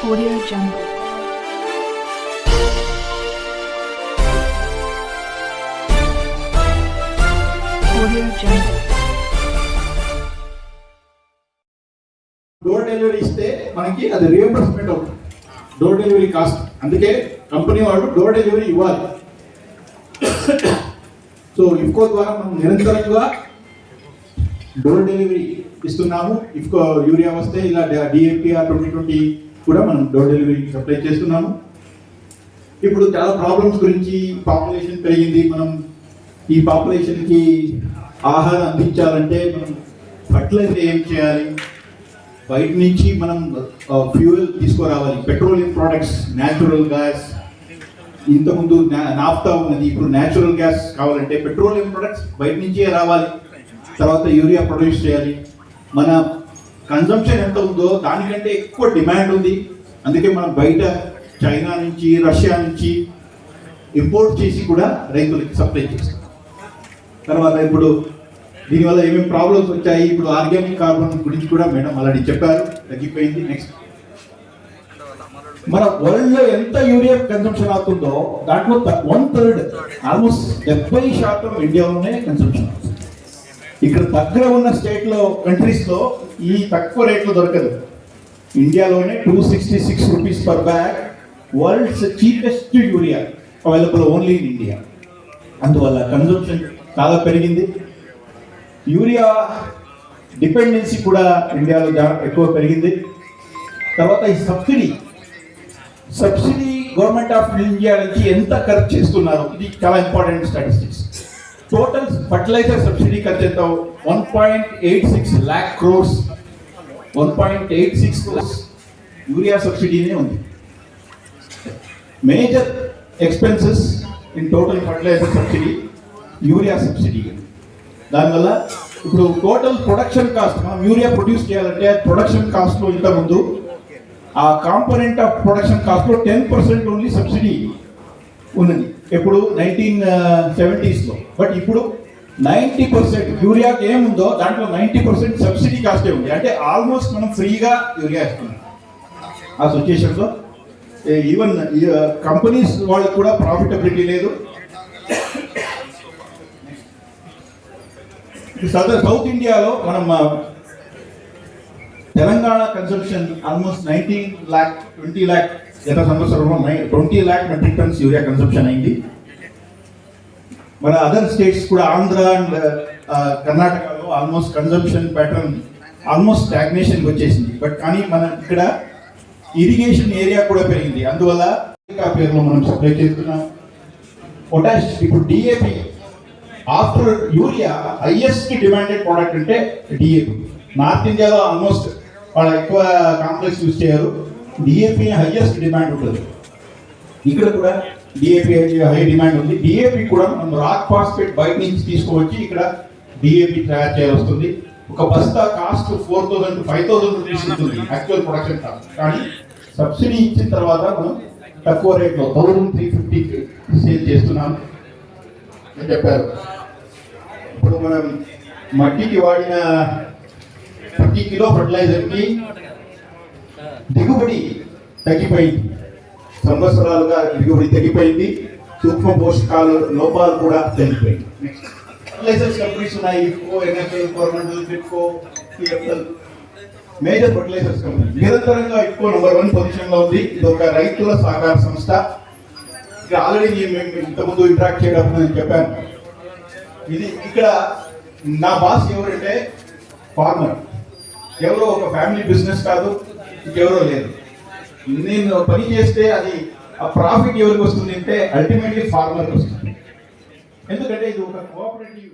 Audio Jungle. Audio Jungle. Door delivery ఇస్తే మనకి అది రియంబర్స్మెంట్ అవుతుంది. డోర్ డెలివరీ కాస్ట్, అందుకే కంపెనీ వాళ్ళు డోర్ డెలివరీ ఇవ్వాలి. సో ఇఫ్కో ద్వారా మనం నిరంతరంగా డోర్ డెలివరీ ఇస్తున్నాము. ఇఫ్కో యూరియా వస్తే ఇలా డిఏపిఆర్ 2020 కూడా మనం డోర్ డెలివరీ సప్లై చేస్తున్నాము. ఇప్పుడు చాలా ప్రాబ్లమ్స్ గురించి, పాపులేషన్ పెరిగింది, మనం ఈ పాపులేషన్కి ఆహారం అందించాలంటే మనం ఫర్టిలైజర్ ఏం చేయాలి, బయట నుంచి మనం ఫ్యూయల్ తీసుకురావాలి, పెట్రోలియం ప్రోడక్ట్స్, న్యాచురల్ గ్యాస్. ఇంతకుముందు నాఫ్తా ఉన్నది, ఇప్పుడు న్యాచురల్ గ్యాస్ కావాలంటే పెట్రోలియం ప్రొడక్ట్స్ బయట నుంచే రావాలి. తర్వాత యూరియా ప్రొడ్యూస్ చేయాలి. మన కన్జంప్షన్ ఎంత ఉందో దానికంటే ఎక్కువ డిమాండ్ ఉంది. అందుకే మనం బయట చైనా నుంచి, రష్యా నుంచి ఇంపోర్ట్ చేసి కూడా రైతులకి సప్లై చేస్తాం. తర్వాత ఇప్పుడు దీనివల్ల ఏమేమి ప్రాబ్లమ్స్ వచ్చాయి, ఇప్పుడు ఆర్గానిక్ కార్బన్ గురించి కూడా మేడం ఆల్రెడీ చెప్పారు, తగ్గిపోయింది. నెక్స్ట్, మన వరల్డ్లో ఎంత యూరియా కన్సంప్షన్ అవుతుందో దాంట్లో 1/3, ఆల్మోస్ట్ 70% ఇండియాలోనే కన్సంప్షన్ అవుతుంది. ఇక్కడ దగ్గర ఉన్న స్టేట్లో, కంట్రీస్లో ఈ తక్కువ రేట్లో దొరకదు. ఇండియాలోనే 266 rupees per bag, world's cheapest urea available only in India. అందువల్ల కన్సంప్షన్ చాలా పెరిగింది. యూరియా డిపెండెన్సీ కూడా ఇండియాలో ఎక్కువ పెరిగింది. తర్వాత ఈ సబ్సిడీ గవర్నమెంట్ ఆఫ్ ఇండియా నుంచి ఎంత ఖర్చు చేస్తున్నారు, ఇది చాలా important statistics. Total fertiliser subsidy ఖర్చు ఎంత? 1.86 lakh crores. 1.86 crores యూరియా సబ్సిడీనే ఉంది. Major expenses in total fertiliser subsidy urea subsidy. దానివల్ల ఇప్పుడు టోటల్ ప్రొడక్షన్ కాస్ట్, మనం యూరియా ప్రొడ్యూస్ చేయాలంటే ప్రొడక్షన్ కాస్ట్లో ఇంతకుముందు ఆ కాంపోనెంట్ ఆఫ్ ప్రొడక్షన్ కాస్ట్లో 10% ఓన్లీ సబ్సిడీ ఉన్నది ఎప్పుడు 1970s. బట్ ఇప్పుడు 90% యూరియాకి ఏముందో దాంట్లో 90% సబ్సిడీ కాస్టే ఉంది. అంటే ఆల్మోస్ట్ మనం ఫ్రీగా యూరియా ఇస్తున్నాం. ఆ సిచ్యుయేషన్లో ఈవెన్ కంపెనీస్ వాళ్ళకి కూడా ప్రాఫిటబిలిటీ లేదు. సౌత్ ఇండియాలో మనం తెలంగాణ కన్సంప్షన్ ఆల్మోస్ట్ 20 lakh గత సంవత్సరంలో 20 lakh metric tons urea consumption అయింది. మన అదర్ స్టేట్స్ కూడా, ఆంధ్ర అండ్ కర్ణాటకలో ఆల్మోస్ట్ కన్సంప్షన్ ప్యాటర్న్ ఆల్మోస్ట్ స్టాగ్నేషన్కి వచ్చేసింది. బట్ కానీ మన ఇక్కడ ఇరిగేషన్ ఏరియా కూడా పెరిగింది. అందువల్ల పేరులో మనం సప్లై చేస్తున్నాం. పొటాష్, ఇప్పుడు DAP after urea highest demanded product అంటే డిఏపి. నార్త్ ఇండియాలో ఆల్మోస్ట్ వాళ్ళు ఎక్కువ కాంప్లెక్స్ యూజ్ చేయరు, డిఏపి హైయెస్ట్ డిమాండ్ ఉంటుంది. ఇక్కడ కూడా డిఏపి హై డిమాండ్ ఉంది. డిఏపి కూడా మనం రాక్ ఫాస్ఫేట్ బయట నుంచి తీసుకువచ్చి ఇక్కడ డిఏపి తయారు చేయాల్సి. ఒక బస్తా కాస్ట్ 4,000 to 5,000 రూపీస్ ఉంటుంది యాక్చువల్ ప్రొడక్షన్ కాస్ట్. కానీ సబ్సిడీ ఇచ్చిన తర్వాత మనం తక్కువ రేట్లో 1,350కి సేల్ చేస్తున్నాం అని చెప్పారు. ఇప్పుడు మనం మట్టికి వాడిన ప్రతి కిలో ఫర్టిలైజర్కి దిగుబడి తగ్గిపోయింది. సంవత్సరాలుగా దిగుబడి తగ్గిపోయింది. సూక్ష్మ పోషకాలు లోపాలు కూడా తగ్గిపోయింది. ఫర్టిలైజర్స్ కంపెనీస్ ఉన్నాయి, ఇఫ్కో, ఎన్ఎఫ్ఎల్, కోరమండల్, ఫిట్కో, పిఎఫ్ఎల్, మేజర్ ఫర్టిలైజర్స్ కంపెనీ. నిరంతరంగా ఇఫ్కో నెంబర్ 1 పొజిషన్లో ఉంది. ఇది ఒక రైతుల సహకార సంస్థ. ఇక్కడ ఆల్రెడీ మేము ఇంతకుముందు ఇంటరాక్ట్ చేయడం నేను చెప్పాను. ఇది ఇక్కడ నా బాస్ ఎవరంటే ఫార్మర్. ఎవరో ఒక ఫ్యామిలీ బిజినెస్ కాదు, ఇంకెవరో లేదు. నేను పని చేస్తే అది ఆ ప్రాఫిట్ ఎవరికి వస్తుంది అంటే అల్టిమేట్లీ ఫార్మర్కి వస్తుంది. ఎందుకంటే ఇది ఒక కోఆపరేటివ్